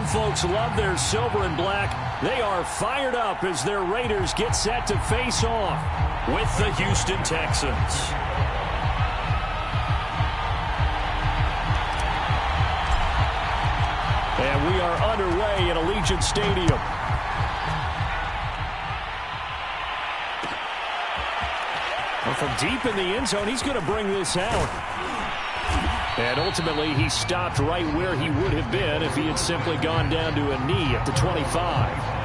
folks love their silver and black. They are fired up as their Raiders get set to face off with the Houston Texans. And we are underway at Allegiant Stadium. Well, from deep in the end zone, he's going to bring this out. And ultimately, he stopped right where he would have been if he had simply gone down to a knee at the 25.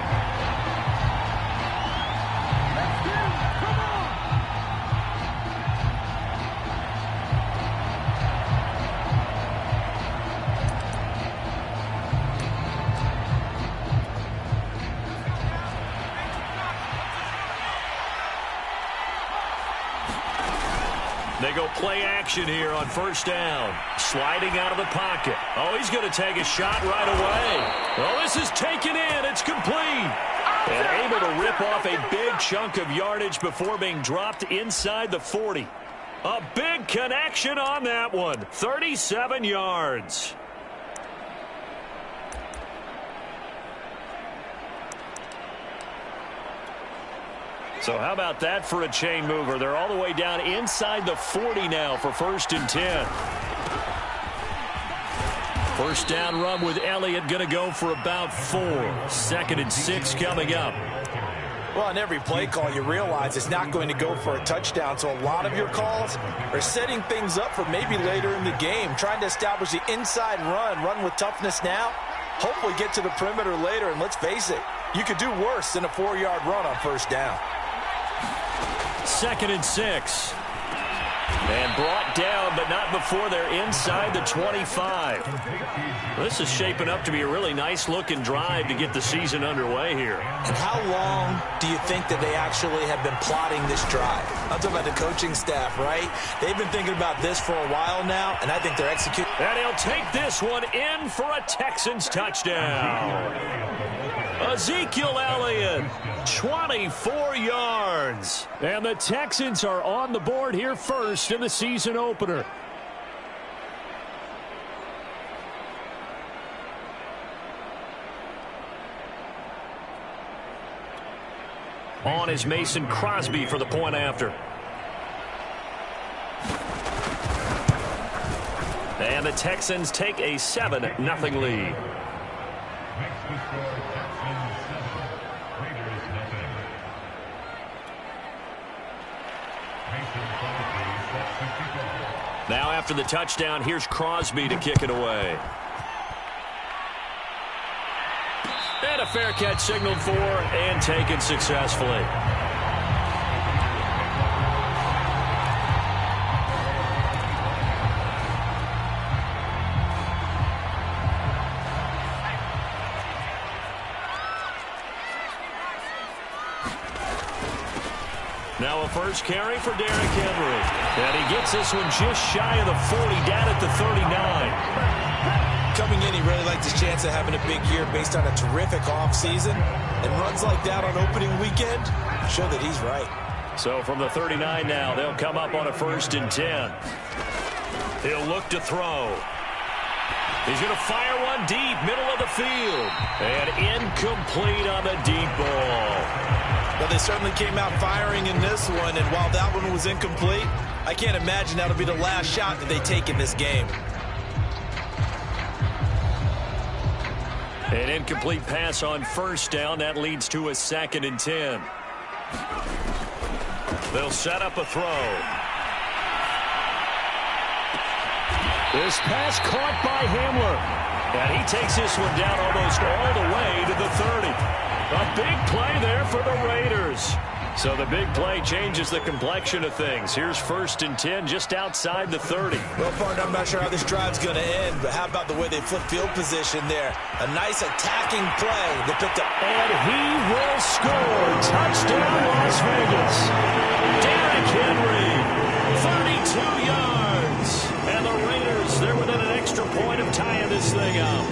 They go play action here on first down. Sliding out of the pocket. Oh, he's going to take a shot right away. Oh, this is taken in. It's complete. And able to rip off a big chunk of yardage before being dropped inside the 40. A big connection on that one. 37 yards. So how about that for a chain mover? They're all the way down inside the 40 now for 1st and 10. First down run with Elliott, going to go for about 4. 2nd and 6 coming up. Well, on every play call, you realize it's not going to go for a touchdown. So a lot of your calls are setting things up for maybe later in the game, trying to establish the inside run with toughness now. Hopefully get to the perimeter later, and let's face it, you could do worse than a 4-yard run on first down. 2nd and 6. And brought down, but not before they're inside the 25. This is shaping up to be a really nice-looking drive to get the season underway here. And how long do you think that they actually have been plotting this drive? I'm talking about the coaching staff, right? They've been thinking about this for a while now, and I think they're executing. And he'll take this one in for a Texans touchdown. Ezekiel Elliott, 24 yards. And the Texans are on the board here first in the season opener. On is Mason Crosby for the point after. And the Texans take a 7-0 lead. Now after the touchdown, here's Crosby to kick it away. And a fair catch signaled for and taken successfully. Now a first carry for Derrick Henry. And he gets this one just shy of the 40, down at the 39. Coming in, he really liked his chance of having a big year based on a terrific offseason. And runs like that on opening weekend show that he's right. So from the 39 now, they'll come up on a 1st and 10. He'll look to throw. He's going to fire one deep, middle of the field. And incomplete on the deep ball. Well, they certainly came out firing in this one, and while that one was incomplete, I can't imagine that'll be the last shot that they take in this game. An incomplete pass on first down. That leads to a 2nd and 10. They'll set up a throw. This pass caught by Hamler. And he takes this one down almost all the way to the 30. A big play there for the Raiders. So the big play changes the complexion of things. Here's 1st and 10 just outside the 30. Well, partner, I'm not sure how this drive's going to end, but how about the way they flip field position there? A nice attacking play. They picked up. And he will score. Touchdown, Las Vegas. Derrick Henry, 32 yards. And the Raiders, they're within an extra point of tying this thing up.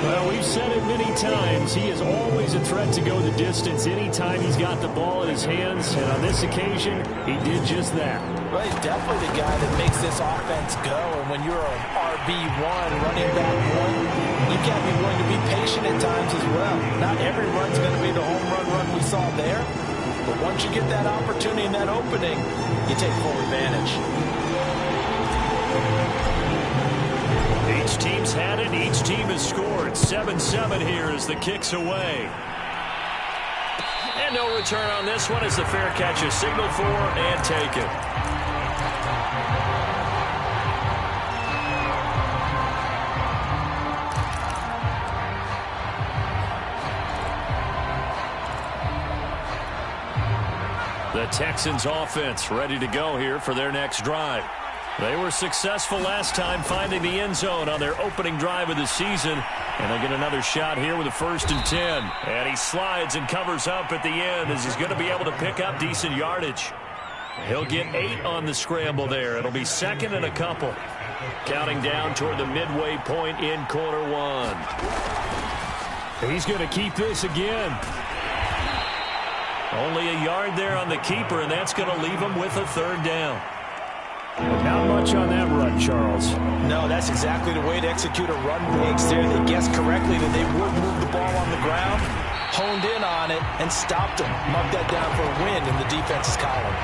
Well, we've said it many times. He is always a threat to go the distance anytime he's got the ball in his hands. And on this occasion, he did just that. Well, he's definitely the guy that makes this offense go. And when you're an RB1, running back one, you can't be willing to be efficient at times as well. Not every run's going to be the home run we saw there, but once you get that opportunity and that opening, you take full advantage. Each team's had it. Each team has scored. 7-7 here as the kick's away. And no return on this one as the fair catch is signaled for and taken. The Texans offense ready to go here for their next drive. They were successful last time finding the end zone on their opening drive of the season. And they get another shot here with a 1st and 10. And he slides and covers up at the end as he's going to be able to pick up decent yardage. He'll get 8 on the scramble there. It'll be 2nd and a couple. Counting down toward the midway point in quarter 1. He's going to keep this again. Only a yard there on the keeper, and that's going to leave him with a 3rd down. Not much on that run, Charles. No, that's exactly the way to execute a run breaks there. They guessed correctly that they would move the ball on the ground, honed in on it, and stopped them. Marked that down for a win in the defense's column.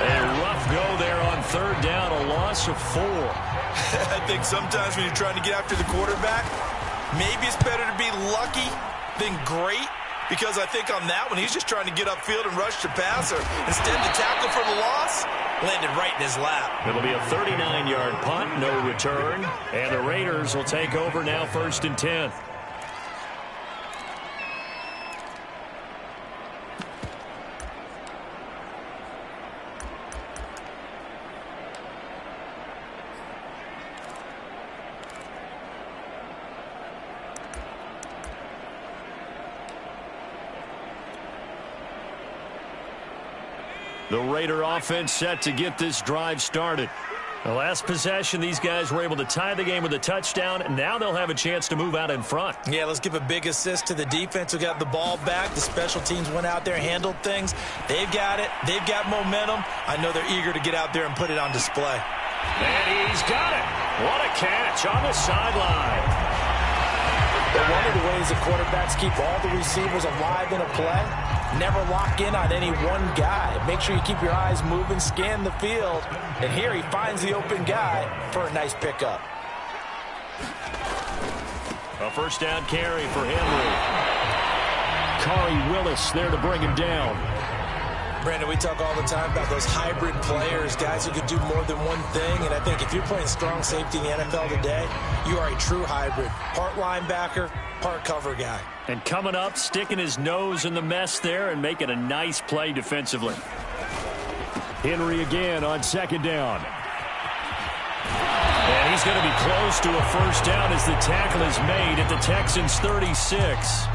A rough go there on 3rd down, a loss of 4. I think sometimes when you're trying to get after the quarterback, maybe it's better to be lucky than great. Because I think on that one, he's just trying to get upfield and rush the passer. Instead, the tackle for the loss landed right in his lap. It'll be a 39-yard punt, no return. And the Raiders will take over now 1st and 10. The Raider offense set to get this drive started. The last possession, these guys were able to tie the game with a touchdown, and now they'll have a chance to move out in front. Yeah, let's give a big assist to the defense who got the ball back. The special teams went out there, handled things. They've got it. They've got momentum. I know they're eager to get out there and put it on display. And he's got it. What a catch on the sideline. But one of the ways the quarterbacks keep all the receivers alive in a play, never lock in on any one guy. Make sure you keep your eyes moving, scan the field. And here he finds the open guy for a nice pickup. A 1st down carry for Henry. Khari Willis there to bring him down. Brandon, we talk all the time about those hybrid players, guys who could do more than one thing. And I think if you're playing strong safety in the NFL today, you are a true hybrid. Part linebacker, part cover guy. And coming up, sticking his nose in the mess there and making a nice play defensively. Henry again on 2nd down. And he's going to be close to a 1st down as the tackle is made at the Texans' 36.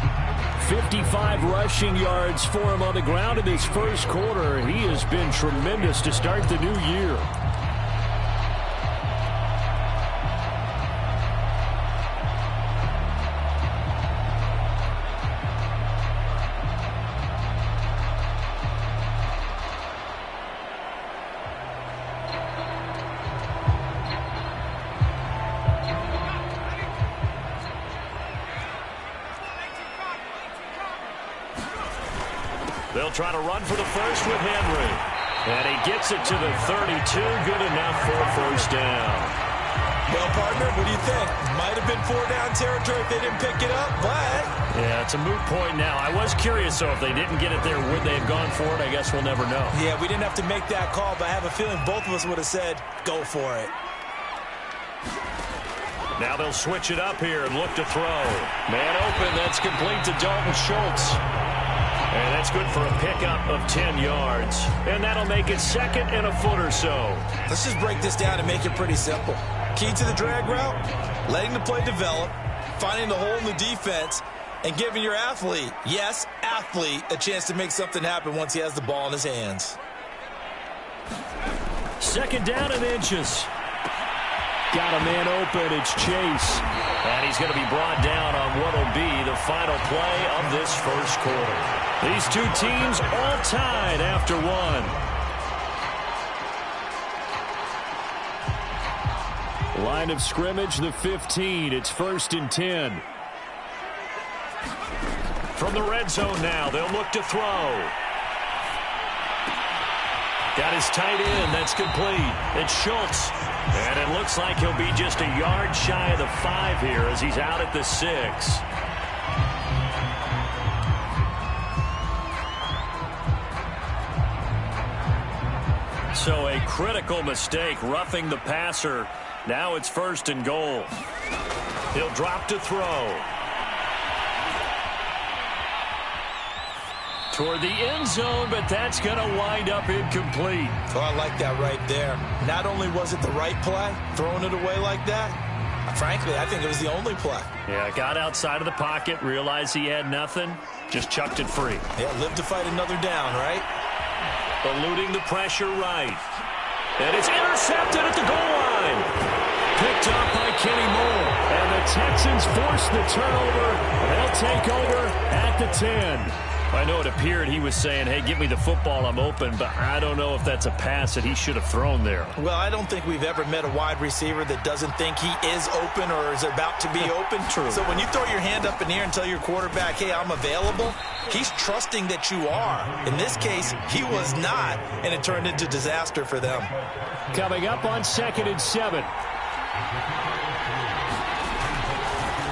55 rushing yards for him on the ground in this 1st quarter. He has been tremendous to start the new year. They'll try to run for the 1st with Henry. And he gets it to the 32. Good enough for a 1st down. Well, partner, what do you think? Might have been 4-down territory if they didn't pick it up, but... Yeah, it's a moot point now. I was curious, though, if they didn't get it there, would they have gone for it? I guess we'll never know. Yeah, we didn't have to make that call, but I have a feeling both of us would have said, go for it. Now they'll switch it up here and look to throw. Man open, that's complete to Dalton Schultz. And that's good for a pickup of 10 yards. And that'll make it 2nd and a foot or so. Let's just break this down and make it pretty simple. Key to the drag route, letting the play develop, finding the hole in the defense, and giving your athlete, yes, athlete, a chance to make something happen once he has the ball in his hands. 2nd down and inches. Got a man open. It's Chase. And he's going to be brought down on what will be the final play of this 1st quarter. These two teams all tied after one. Line of scrimmage, the 15. It's 1st and 10. From the red zone now, they'll look to throw. Got his tight end. That's complete. It's Schultz. And it looks like he'll be just a yard shy of the 5 here as he's out at the 6. So a critical mistake, roughing the passer. Now it's 1st and goal. He'll drop to throw. Toward the end zone, but that's going to wind up incomplete. Oh, I like that right there. Not only was it the right play, throwing it away like that, frankly, I think it was the only play. Yeah, got outside of the pocket, realized he had nothing, just chucked it free. Yeah, live to fight another down, right? Eluding the pressure right. And it's intercepted at the goal line. Picked up by Kenny Moore. And the Texans force the turnover. They'll take over at the 10. I know it appeared he was saying, hey, give me the football, I'm open, but I don't know if that's a pass that he should have thrown there. Well, I don't think we've ever met a wide receiver that doesn't think he is open or is about to be open. True. So when you throw your hand up in the air and tell your quarterback, hey, I'm available, he's trusting that you are. In this case, he was not, and it turned into disaster for them. Coming up on 2nd and 7.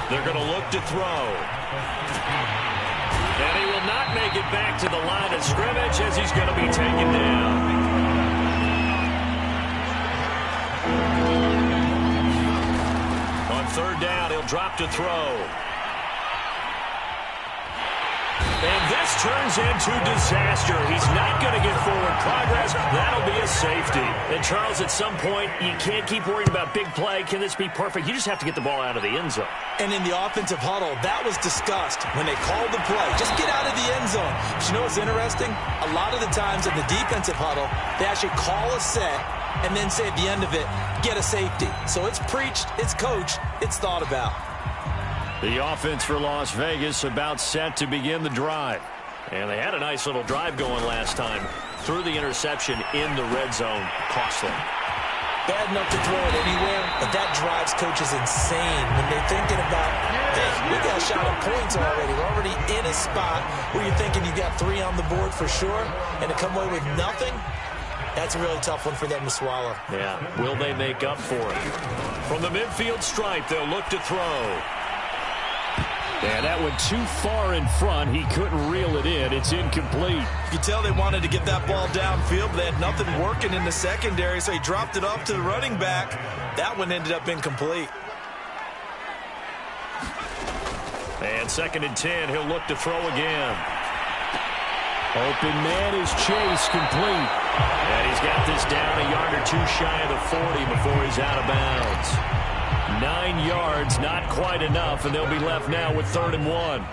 They're going to look to throw. And he will not make it back to the line of scrimmage as he's going to be taken down. On 3rd down, he'll drop to throw. And this turns into disaster. He's not going to get forward progress. That'll be a safety. And, Charles, at some point, you can't keep worrying about big play. Can this be perfect? You just have to get the ball out of the end zone. And in the offensive huddle, that was discussed when they called the play. Just get out of the end zone. But you know what's interesting? A lot of the times in the defensive huddle, they actually call a set and then say at the end of it, get a safety. So it's preached, it's coached, it's thought about. The offense for Las Vegas about set to begin the drive. And they had a nice little drive going last time. Threw the interception in the red zone. Costly. Bad enough to throw it anywhere, but that drives coaches insane when they're thinking about, hey, we got a shot at points already. We're already in a spot where you're thinking you got 3 on the board for sure, and to come away with nothing, that's a really tough one for them to swallow. Yeah, will they make up for it? From the midfield stripe, they'll look to throw. And that went too far in front. He couldn't reel it in. It's incomplete. You could tell they wanted to get that ball downfield, but they had nothing working in the secondary, so he dropped it off to the running back. That one ended up incomplete. And 2nd and 10, he'll look to throw again. Open man is Chase, complete. And he's got this down a yard or 2 shy of the 40 before he's out of bounds. 9 yards, not quite enough, and they'll be left now with 3rd and 1.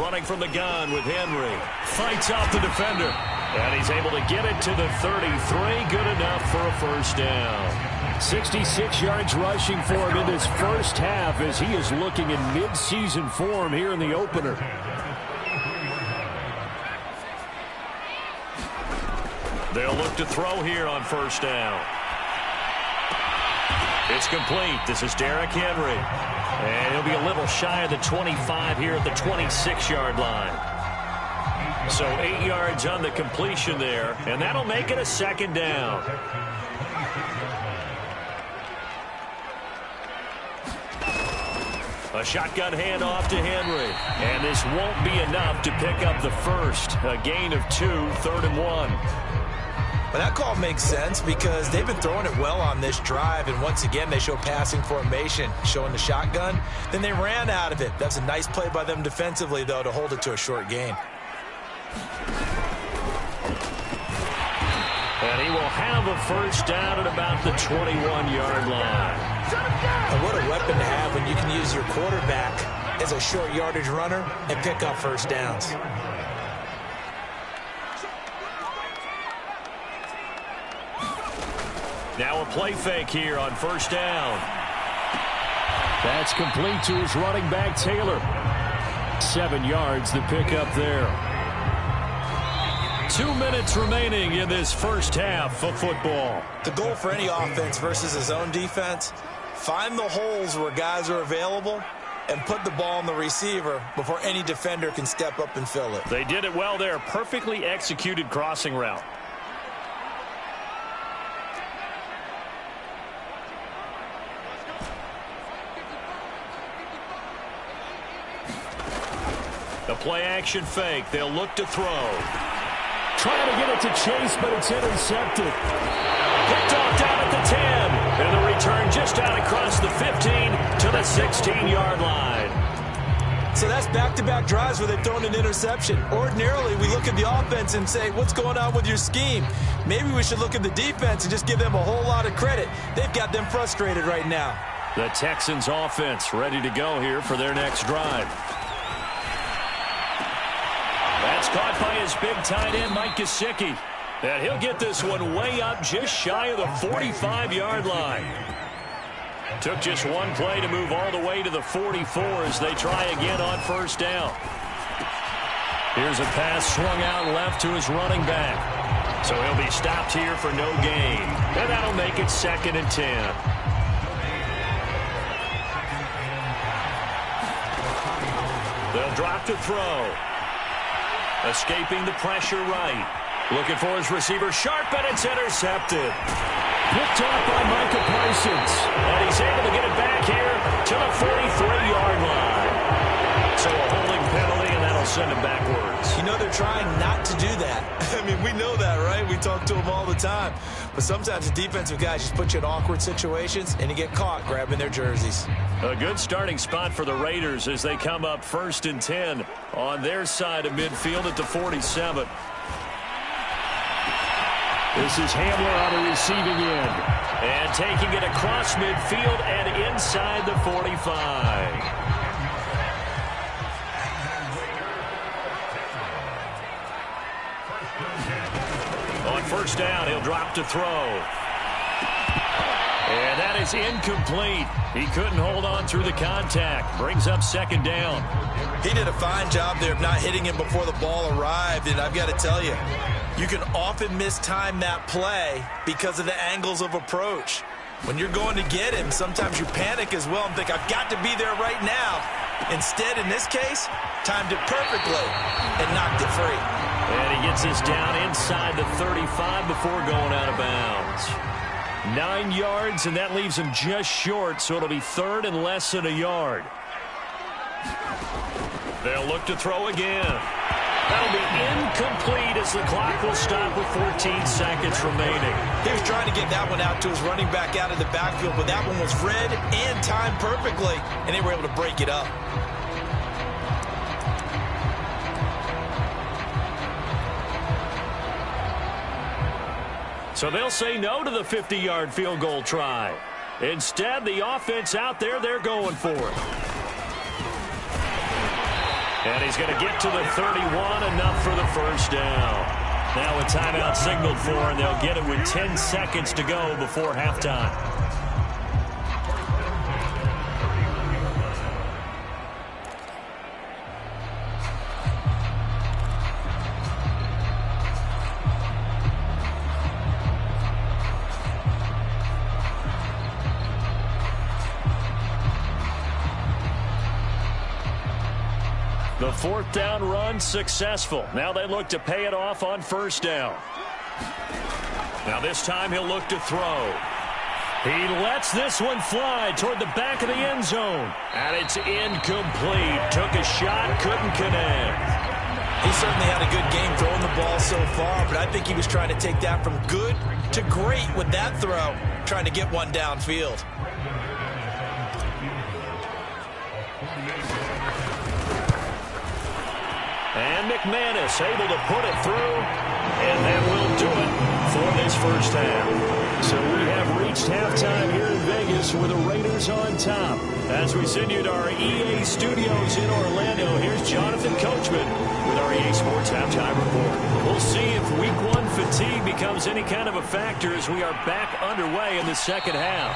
Running from the gun with Henry. Fights off the defender. And he's able to get it to the 33. Good enough for a 1st down. 66 yards rushing for him in this first half as he is looking in mid-season form here in the opener. They'll look to throw here on 1st down. It's complete. This is Derrick Henry. And he'll be a little shy of the 25 here at the 26-yard line. So 8 yards on the completion there, and that'll make it a 2nd down. A shotgun handoff to Henry. And this won't be enough to pick up the 1st. A gain of 2, 3rd and 1. But that call makes sense because they've been throwing it well on this drive, and once again they show passing formation, showing the shotgun. Then they ran out of it. That's a nice play by them defensively, though, to hold it to a short gain. And he will have a 1st down at about the 21-yard line. And what a weapon to have when you can use your quarterback as a short yardage runner and pick up 1st downs. Now a play fake here on 1st down. That's complete to his running back, Taylor. 7 yards, the pickup there. 2 minutes remaining in this first half of football. The goal for any offense versus his own defense, find the holes where guys are available and put the ball on the receiver before any defender can step up and fill it. They did it well there. Perfectly executed crossing route. The play action fake. They'll look to throw. Trying to get it to Chase, but it's intercepted. Picked off down at the 10. And the return just out across the 15 to the 16-yard line. So that's back-to-back drives where they've thrown an interception. Ordinarily, we look at the offense and say, what's going on with your scheme? Maybe we should look at the defense and just give them a whole lot of credit. They've got them frustrated right now. The Texans offense ready to go here for their next drive. That's caught by his big tight end, Mike Gesicki. And he'll get this one way up just shy of the 45-yard line. Took just one play to move all the way to the 44 as they try again on first down. Here's a pass swung out left to his running back. So he'll be stopped here for no gain. And that'll make it 2nd and 10. They'll drop to throw. Escaping the pressure right. Looking for his receiver sharp, and it's intercepted. Picked off by Micah Parsons. And he's able to get it back here to the 43-yard line. So a holding penalty, and that'll send him backwards. You know they're trying not to do that. I mean, we know that, right? We talk to them all the time. But sometimes the defensive guys just put you in awkward situations, and you get caught grabbing their jerseys. A good starting spot for the Raiders as they come up 1st and 10 on their side of midfield at the 47. This is Hamler on the receiving end. And taking it across midfield and inside the 45. On first down, he'll drop to throw. And that is incomplete. He couldn't hold on through the contact. Brings up 2nd down. He did a fine job there of not hitting him before the ball arrived, and I've got to tell you, you can often mistime that play because of the angles of approach. When you're going to get him, sometimes you panic as well and think, I've got to be there right now. Instead, in this case, timed it perfectly and knocked it free. And he gets this down inside the 35 before going out of bounds. 9 yards, and that leaves him just short, so it'll be 3rd and less than a yard. They'll look to throw again. That'll be incomplete as the clock will stop with 14 seconds remaining. He was trying to get that one out to his running back out of the backfield, but that one was read and timed perfectly, and they were able to break it up. So they'll say no to the 50-yard field goal try. Instead, the offense out there, they're going for it. And he's going to get to the 31, enough for the first down. Now a timeout signaled for, and they'll get it with 10 seconds to go before halftime. The 4th down run successful. Now they look to pay it off on first down. Now this time he'll look to throw. He lets this one fly toward the back of the end zone. And it's incomplete. Took a shot, couldn't connect. He certainly had a good game throwing the ball so far, but I think he was trying to take that from good to great with that throw, trying to get one downfield. And McManus able to put it through, and that will do it for this first half. So we have reached halftime here in Vegas with the Raiders on top. As we send you to our EA studios in Orlando, here's Jonathan Coachman with our EA Sports Halftime Report. We'll see if Week 1 fatigue becomes any kind of a factor as we are back underway in the second half.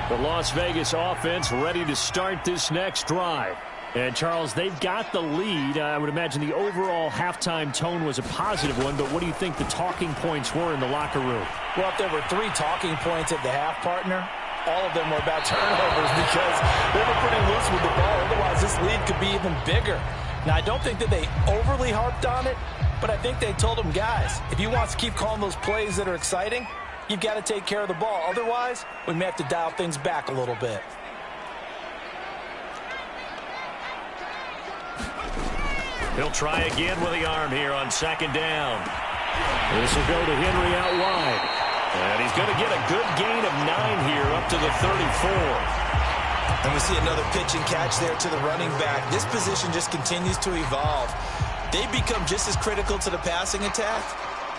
The Las Vegas offense ready to start this next drive. And, Charles, they've got the lead. I would imagine the overall halftime tone was a positive one, but what do you think the talking points were in the locker room? Well, if there were 3 talking points at the half, partner, all of them were about turnovers because they were pretty loose with the ball. Otherwise, this lead could be even bigger. Now, I don't think that they overly harped on it, but I think they told them, guys, if you want to keep calling those plays that are exciting, you've got to take care of the ball. Otherwise, we may have to dial things back a little bit. He'll try again with the arm here on second down. This will go to Henry out wide. And he's going to get a good gain of 9 here up to the 34. And we see another pitch and catch there to the running back. This position just continues to evolve. They become just as critical to the passing attack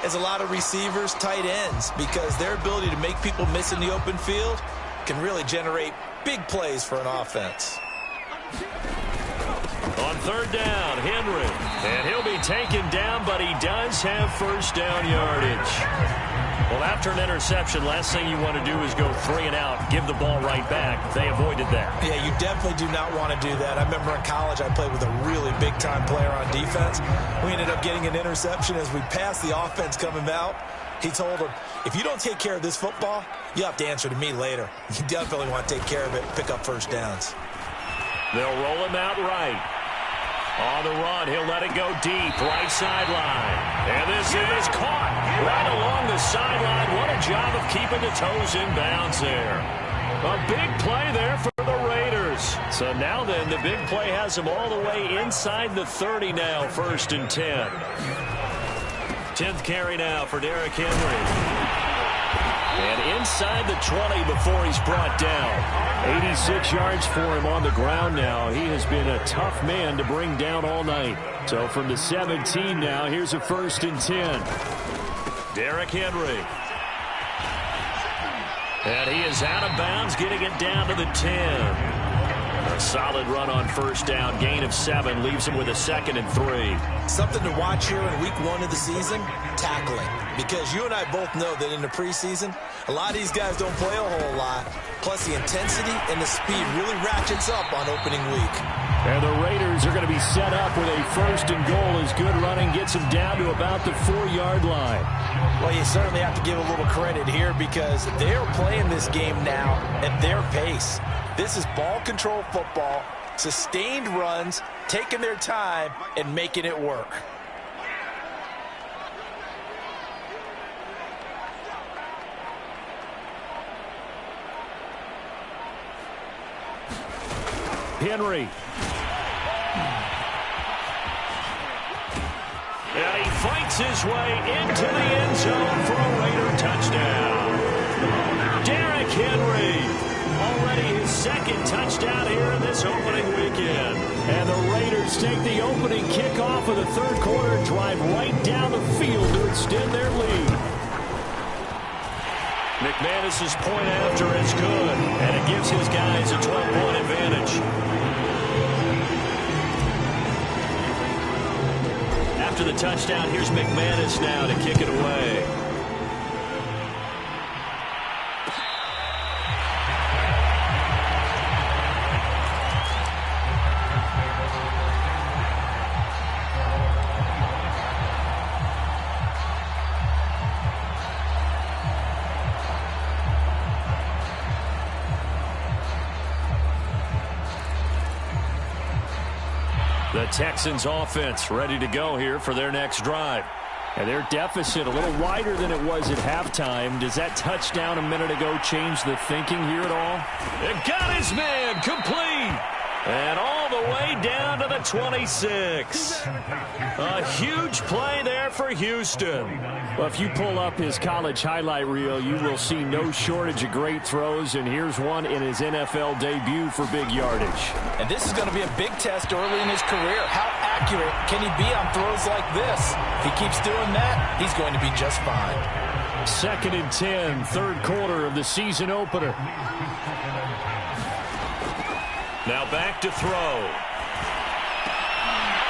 as a lot of receivers, tight ends, because their ability to make people miss in the open field can really generate big plays for an offense. On third down, Henry. And he'll be taken down, but he does have first down yardage. Well, after an interception, last thing you want to do is go 3 and out, give the ball right back. They avoided that. Yeah, you definitely do not want to do that. I remember in college I played with a really big-time player on defense. We ended up getting an interception as we passed the offense coming out. He told him, if you don't take care of this football, you'll have to answer to me later. You definitely want to take care of it, pick up first downs. They'll roll him out right. On the run, he'll let it go deep, right sideline. And this is caught right along the sideline. What a job of keeping the toes in bounds there. A big play there for the Raiders. So now then, the big play has them all the way inside the 30 now, 1st and 10. 10th carry now for Derrick Henry. And inside the 20 before he's brought down. 86 yards for him on the ground now. He has been a tough man to bring down all night. So from the 17 now, here's a 1st and 10. Derrick Henry. And he is out of bounds, getting it down to the 10. A solid run on first down. Gain of 7 leaves him with a 2nd and 3. Something to watch here in week 1 of the season, tackling. Because you and I both know that in the preseason, a lot of these guys don't play a whole lot. Plus, the intensity and the speed really ratchets up on opening week. And the Raiders are going to be set up with a 1st and goal as good running gets them down to about the 4-yard line. Well, you certainly have to give a little credit here because they're playing this game now at their pace. This is ball control football, sustained runs, taking their time, and making it work. Henry. And he fights his way into the end zone for a Raider touchdown. Derrick Henry. Already his 2nd touchdown here in this opening weekend. And the Raiders take the opening kickoff of the 3rd quarter, drive right down the field to extend their lead. McManus's point after is good, and it gives his guys a 12-point advantage. After the touchdown, here's McManus now to kick it away. The Texans offense ready to go here for their next drive. And their deficit a little wider than it was at halftime. Does that touchdown a minute ago change the thinking here at all? It got his man complete. And all the way down to the 26. A huge play there for Houston. Well, if you pull up his college highlight reel, you will see no shortage of great throws. And here's one in his NFL debut for big yardage. And this is going to be a big test early in his career. How accurate can he be on throws like this? If he keeps doing that, he's going to be just fine. 2nd and 10, 3rd quarter of the season opener. Now back to throw.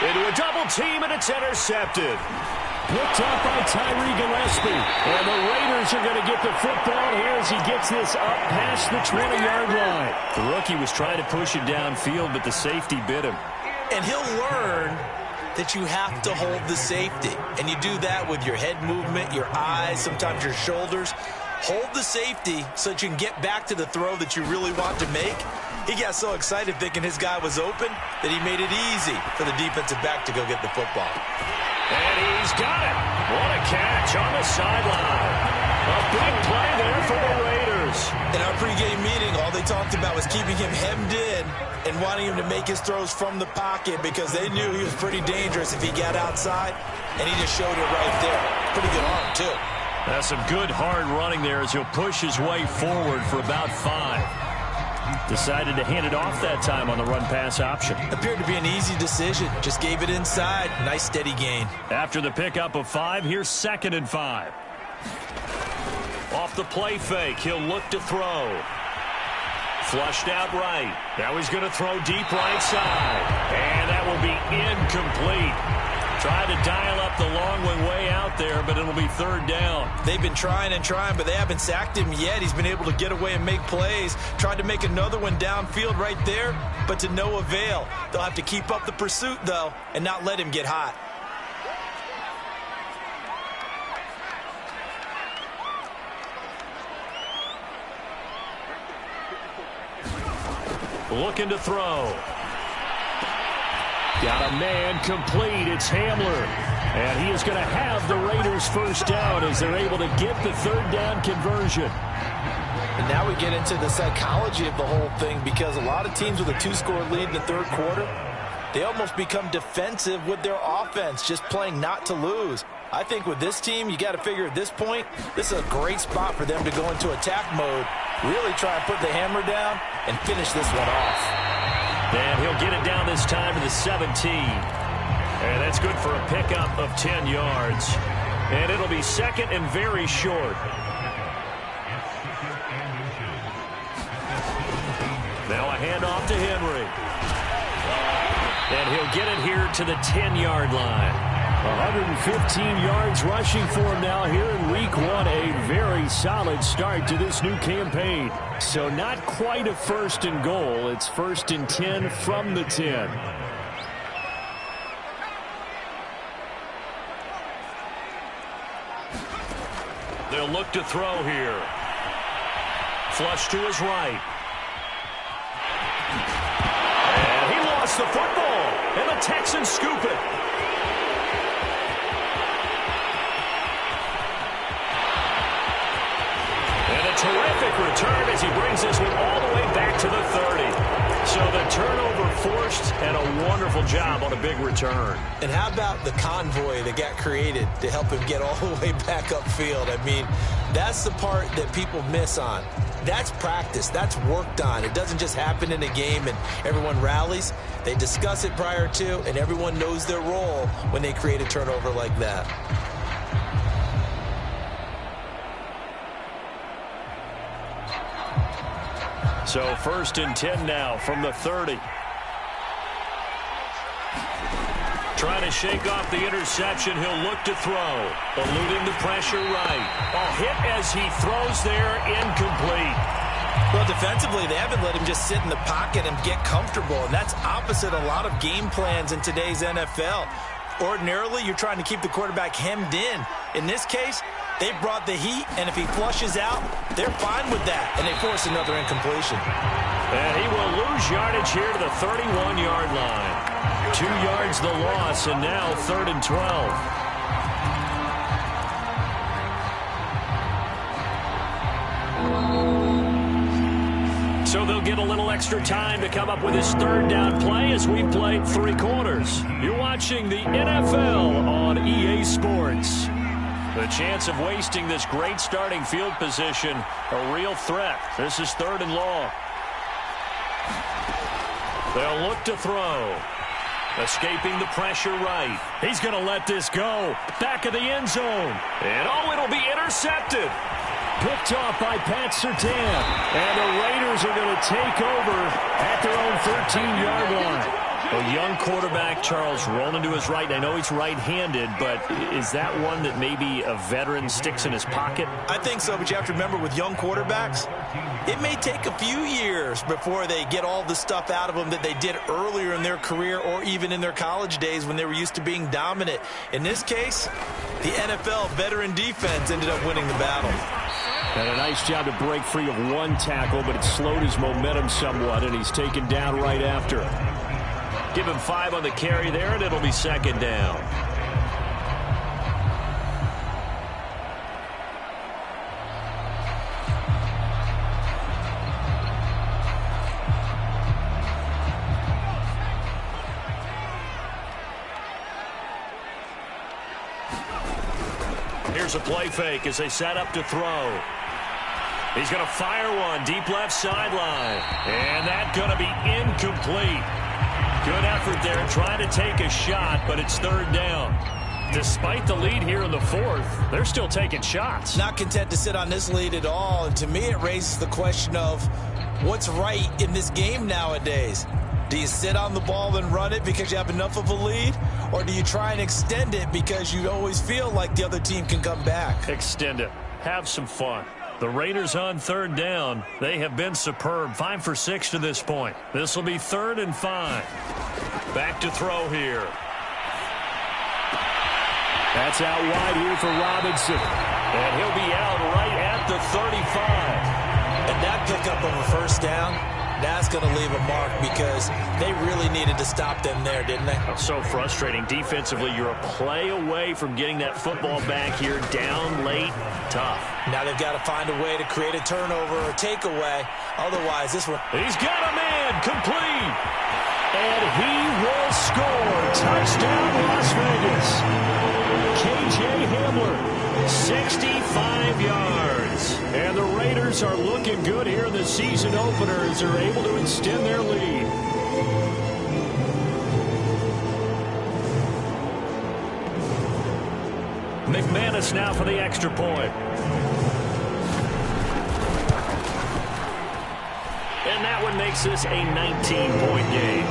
Into a double team, and it's intercepted. Picked up by Tyree Gillespie. And the Raiders are going to get the football here as he gets this up past the 20-yard line. The rookie was trying to push it downfield, but the safety bit him. And he'll learn that you have to hold the safety. And you do that with your head movement, your eyes, sometimes your shoulders. Hold the safety so that you can get back to the throw that you really want to make. He got so excited thinking his guy was open that he made it easy for the defensive back to go get the football. And he's got it. What a catch on the sideline. A big play there for the Raiders. In our pregame meeting, all they talked about was keeping him hemmed in and wanting him to make his throws from the pocket because they knew he was pretty dangerous if he got outside, and he just showed it right there. Pretty good arm, too. That's some good hard running there as he'll push his way forward for about 5. Decided to hand it off that time on the run-pass option. Appeared to be an easy decision. Just gave it inside. Nice steady gain. After the pickup of 5, here's 2nd and 5. Off the play fake, he'll look to throw. Flushed out right. Now he's going to throw deep right side. And that will be incomplete. Tried to dial up the long way out there, but it'll be 3rd down. They've been trying and trying, but they haven't sacked him yet. He's been able to get away and make plays. Tried to make another one downfield right there, but to no avail. They'll have to keep up the pursuit, though, and not let him get hot. Looking to throw. Got a man complete. It's Hamler. And he is going to have the Raiders' 1st down as they're able to get the 3rd down conversion. And now we get into the psychology of the whole thing because a lot of teams with a 2-score lead in the 3rd quarter, they almost become defensive with their offense, just playing not to lose. I think with this team, you got to figure at this point, this is a great spot for them to go into attack mode, really try and put the hammer down and finish this one off. And he'll get it down this time to the 17. And that's good for a pickup of 10 yards. And it'll be 2nd and very short. Now a handoff to Henry. And he'll get it here to the 10-yard line. 115 yards rushing for him now here in week 1. A very solid start to this new campaign. So not quite a 1st and goal. It's 1st and 10 from the 10. They'll look to throw here. Flush to his right. And he lost the football. And the Texans scoop it. Terrific return as he brings this one all the way back to the 30. So the turnover forced and a wonderful job on a big return. And how about the convoy that got created to help him get all the way back upfield? I mean, that's the part that people miss on. That's practice. That's worked on. It doesn't just happen in a game and everyone rallies. They discuss it prior to, and everyone knows their role when they create a turnover like that. So 1st and 10 now from the 30. Trying to shake off the interception. He'll look to throw. Eluding the pressure right. A hit as he throws there, incomplete. Well, defensively, they haven't let him just sit in the pocket and get comfortable, and that's opposite a lot of game plans in today's NFL. Ordinarily, you're trying to keep the quarterback hemmed in. In this case, they brought the heat, and if he flushes out, they're fine with that, and they force another incompletion. And he will lose yardage here to the 31-yard line. 2 yards the loss, and now 3rd and 12. So they'll get a little extra time to come up with his 3rd down play as we play 3 quarters. You're watching the NFL on EA Sports. The chance of wasting this great starting field position, a real threat. This is 3rd and long. They'll look to throw. Escaping the pressure right. He's going to let this go. Back of the end zone. And oh, it'll be intercepted. Picked off by Pat Surtain. And the Raiders are going to take over at their own 13-yard line. A young quarterback, Charles, rolling to his right. I know he's right-handed, but is that one that maybe a veteran sticks in his pocket? I think so, but you have to remember with young quarterbacks, it may take a few years before they get all the stuff out of them that they did earlier in their career or even in their college days when they were used to being dominant. In this case, the NFL veteran defense ended up winning the battle. And a nice job to break free of one tackle, but it slowed his momentum somewhat, and he's taken down right after. Give him 5 on the carry there, and it'll be second down. Here's a play fake as they set up to throw. He's going to fire one deep left sideline. And that's going to be incomplete. Good effort there, trying to take a shot, but it's third down. Despite the lead here in the fourth, they're still taking shots. Not content to sit on this lead at all, and to me it raises the question of what's right in this game nowadays. Do you sit on the ball and run it because you have enough of a lead, or do you try and extend it because you always feel like the other team can come back? Extend it. Have some fun. The Raiders on third down. They have been superb. 5 for 6 to this point. This will be 3rd and 5. Back to throw here. That's out wide here for Robinson. And he'll be out right at the 35. And that pickup of a first down, that's going to leave a mark because they really needed to stop them there, didn't they? So frustrating. Defensively, you're a play away from getting that football back here. Down late, tough. Now they've got to find a way to create a turnover or takeaway. Otherwise, this one... He's got a man, complete. And he will score. Touchdown, Las Vegas. K.J. Hamler, 65 yards. And the Raiders are looking good here in the season opener as they're able to extend their lead. McManus now for the extra point. And that one makes this a 19-point game.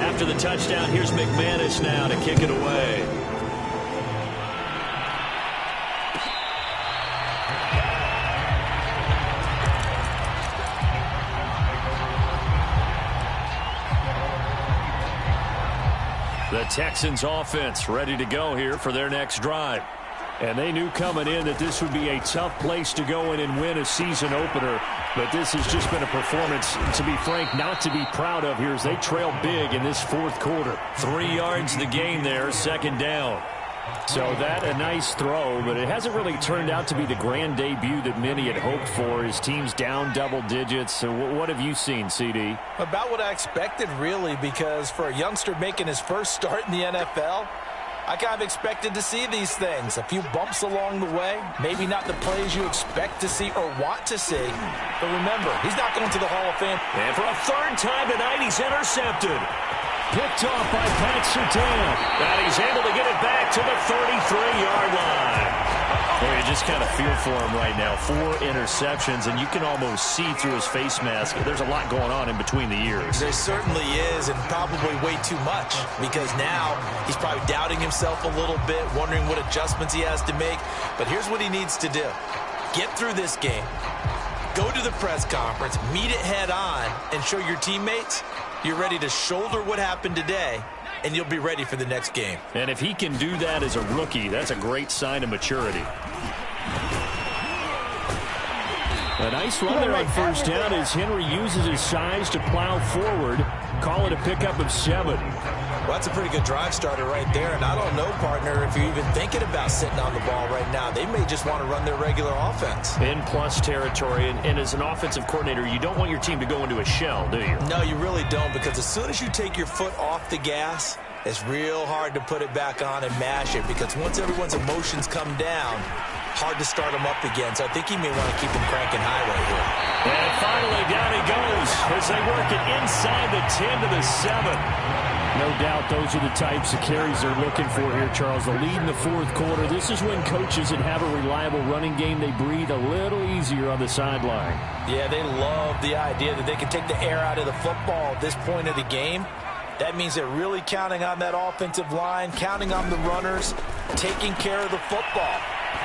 After the touchdown, here's McManus now to kick it away. The Texans offense ready to go here for their next drive. And they knew coming in that this would be a tough place to go in and win a season opener. But this has just been a performance, to be frank, not to be proud of here as they trail big in this fourth quarter. 3 yards the game there, second down. So that a nice throw, but it hasn't really turned out to be the grand debut that many had hoped for. His team's down double digits. So what have you seen, CD? About what I expected, really, because for a youngster making his first start in the NFL, I kind of expected to see these things. A few bumps along the way. Maybe not the plays you expect to see or want to see. But remember, he's not going to the Hall of Fame. And for a third time tonight, he's intercepted. Picked off by Pat Surtain. And he's able to get it back to the 33-yard line. Well, you just kind of feel for him right now. 4 interceptions, and you can almost see through his face mask. There's a lot going on in between the ears. There certainly is, and probably way too much, because now he's probably doubting himself a little bit, wondering what adjustments he has to make. But here's what he needs to do. Get through this game. Go to the press conference, meet it head on, and show your teammates you're ready to shoulder what happened today, and you'll be ready for the next game. And if he can do that as a rookie, that's a great sign of maturity. A nice run there on first down as Henry uses his size to plow forward. Call it a pickup of 7. Well, that's a pretty good drive starter right there. And I don't know, partner, if you're even thinking about sitting on the ball right now. They may just want to run their regular offense. In plus territory. And as an offensive coordinator, you don't want your team to go into a shell, do you? No, you really don't, because as soon as you take your foot off the gas, it's real hard to put it back on and mash it, because once everyone's emotions come down, hard to start them up again. So I think he may want to keep them cranking high right here. And finally, down he goes as they work it inside the 10 to the 7. No doubt those are the types of carries they're looking for here, Charles. The lead in the fourth quarter. This is when coaches that have a reliable running game, they breathe a little easier on the sideline. Yeah, they love the idea that they can take the air out of the football at this point of the game. That means they're really counting on that offensive line, counting on the runners, taking care of the football.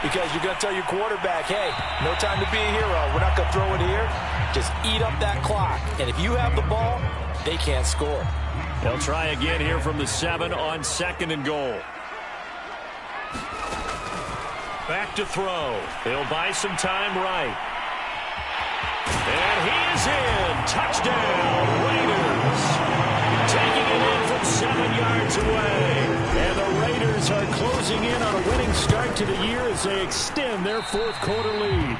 Because you're going to tell your quarterback, hey, no time to be a hero. We're not going to throw it here. Just eat up that clock. And if you have the ball, they can't score. They'll try again here from the 7 on 2nd and goal. Back to throw. He'll buy some time right. And he is in. Touchdown, Raiders. Taking it in from 7 yards away. And the Raiders are closing in on a winning start to the year as they extend their 4th quarter lead.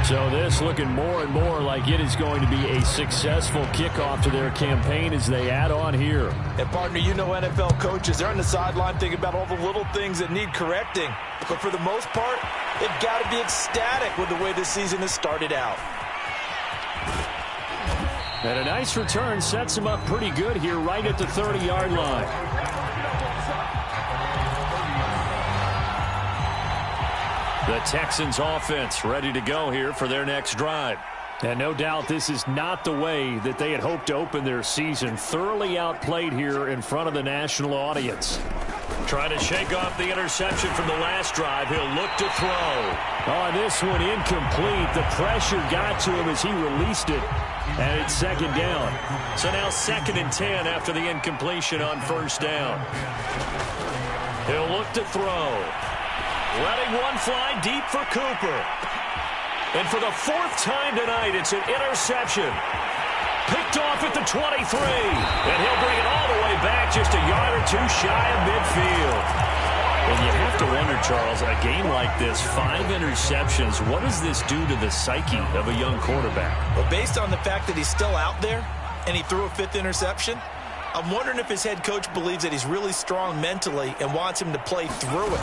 So this looking more and more like it is going to be a successful kickoff to their campaign as they add on here. And, partner, you know NFL coaches, they're on the sideline thinking about all the little things that need correcting. But for the most part, they've got to be ecstatic with the way this season has started out. And a nice return sets him up pretty good here right at the 30-yard line. The Texans offense ready to go here for their next drive. And no doubt this is not the way that they had hoped to open their season. Thoroughly outplayed here in front of the national audience. Trying to shake off the interception from the last drive. He'll look to throw. On this one, incomplete. The pressure got to him as he released it. And it's 2nd down. So now 2nd and 10 after the incompletion on 1st down. He'll look to throw. Letting one fly deep for Cooper. And for the 4th time tonight, it's an interception. Picked off at the 23. And he'll bring it all the way back just a yard or 2 shy of midfield. And you have to wonder, Charles, a game like this, 5 interceptions, what does this do to the psyche of a young quarterback? Well, based on the fact that he's still out there and he threw a 5th interception, I'm wondering if his head coach believes that he's really strong mentally and wants him to play through it.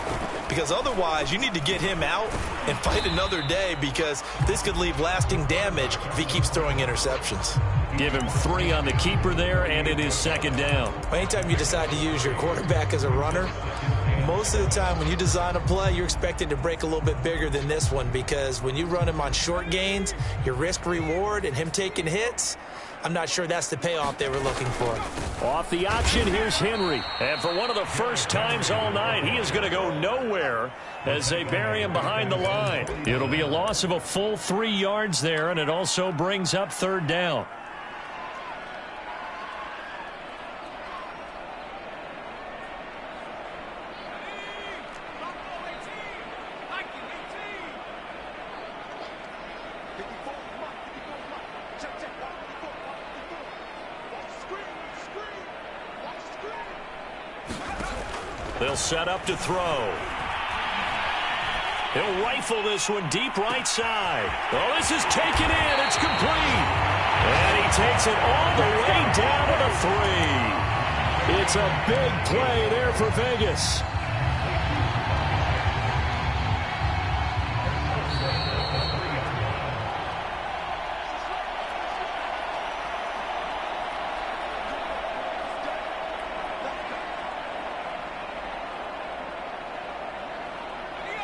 Because otherwise, you need to get him out and fight another day, because this could leave lasting damage if he keeps throwing interceptions. Give him 3 on the keeper there, and it is 2nd down. Anytime you decide to use your quarterback as a runner, most of the time when you design a play, you're expected to break a little bit bigger than this one, because when you run him on short gains, your risk-reward and him taking hits, I'm not sure that's the payoff they were looking for. Off the option, here's Henry. And for one of the first times all night, he is going to go nowhere as they bury him behind the line. It'll be a loss of a full 3 yards there, and it also brings up 3rd down. They'll set up to throw. He'll rifle this one deep right side. Oh, this is taken in. It's complete. And he takes it all the way down to the 3. It's a big play there for Vegas.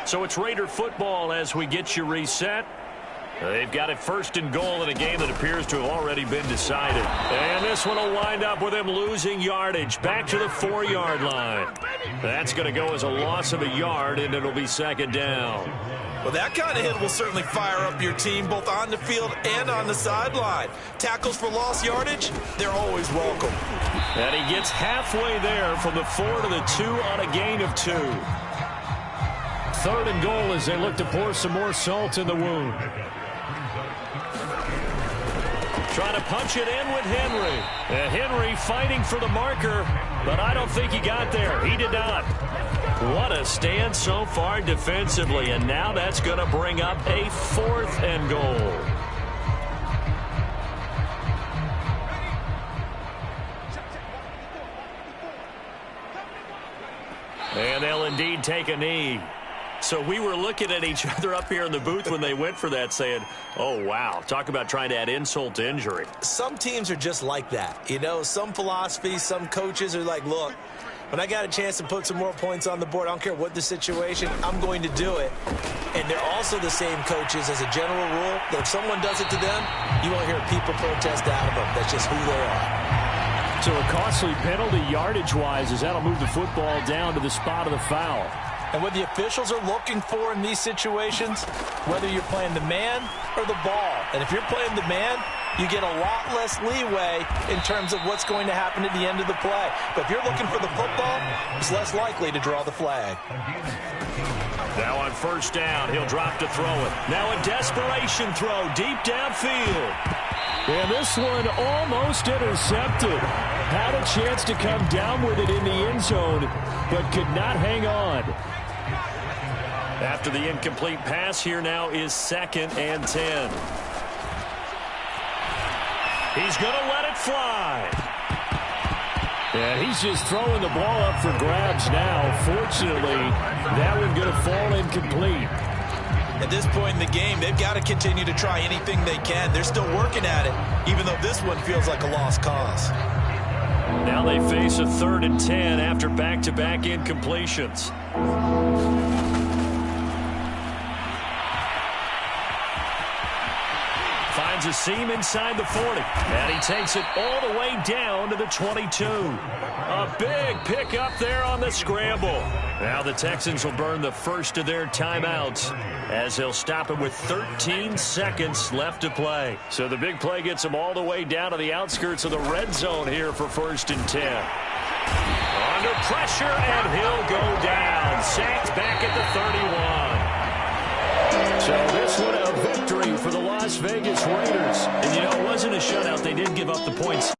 So it's Raider football as we get you reset. They've got it 1st and goal in a game that appears to have already been decided. And this one will wind up with him losing yardage back to the 4-yard line. That's going to go as a loss of a yard, and it'll be 2nd down. Well, that kind of hit will certainly fire up your team both on the field and on the sideline. Tackles for lost yardage, they're always welcome. And he gets halfway there from the 4 to the 2 on a gain of 2. 3rd and goal as they look to pour some more salt in the wound. Trying to punch it in with Henry. And Henry fighting for the marker, but I don't think he got there. He did not. What a stand so far defensively, and now that's going to bring up a 4th and goal. And they'll indeed take a knee. So we were looking at each other up here in the booth when they went for that saying, oh, wow, talk about trying to add insult to injury. Some teams are just like that. You know, some philosophies, some coaches are like, look, when I got a chance to put some more points on the board, I don't care what the situation, I'm going to do it. And they're also the same coaches as a general rule that if someone does it to them, you won't hear people protest out of them. That's just who they are. So a costly penalty yardage-wise as that'll move the football down to the spot of the foul. And what the officials are looking for in these situations, whether you're playing the man or the ball, and if you're playing the man, you get a lot less leeway in terms of what's going to happen at the end of the play. But if you're looking for the football, it's less likely to draw the flag. Now on first down, he'll drop to throw it. Now a desperation throw deep downfield. And this one almost intercepted. Had a chance to come down with it in the end zone, but could not hang on. After the incomplete pass, here now is 2nd and 10. He's going to let it fly. And he's just throwing the ball up for grabs now. Fortunately, that one going to fall incomplete. At this point in the game, they've got to continue to try anything they can. They're still working at it, even though this one feels like a lost cause. Now they face a 3rd and 10 after back-to-back incompletions. Finds a seam inside the 40. And he takes it all the way down to the 22. A big pickup there on the scramble. Now the Texans will burn the first of their timeouts as they'll stop it with 13 seconds left to play. So the big play gets them all the way down to the outskirts of the red zone here for 1st and 10. Under pressure, and he'll go down. Sacked back at the 31. So this one a victory for the Las Vegas Raiders. And, you know, it wasn't a shutout. They did give up the points.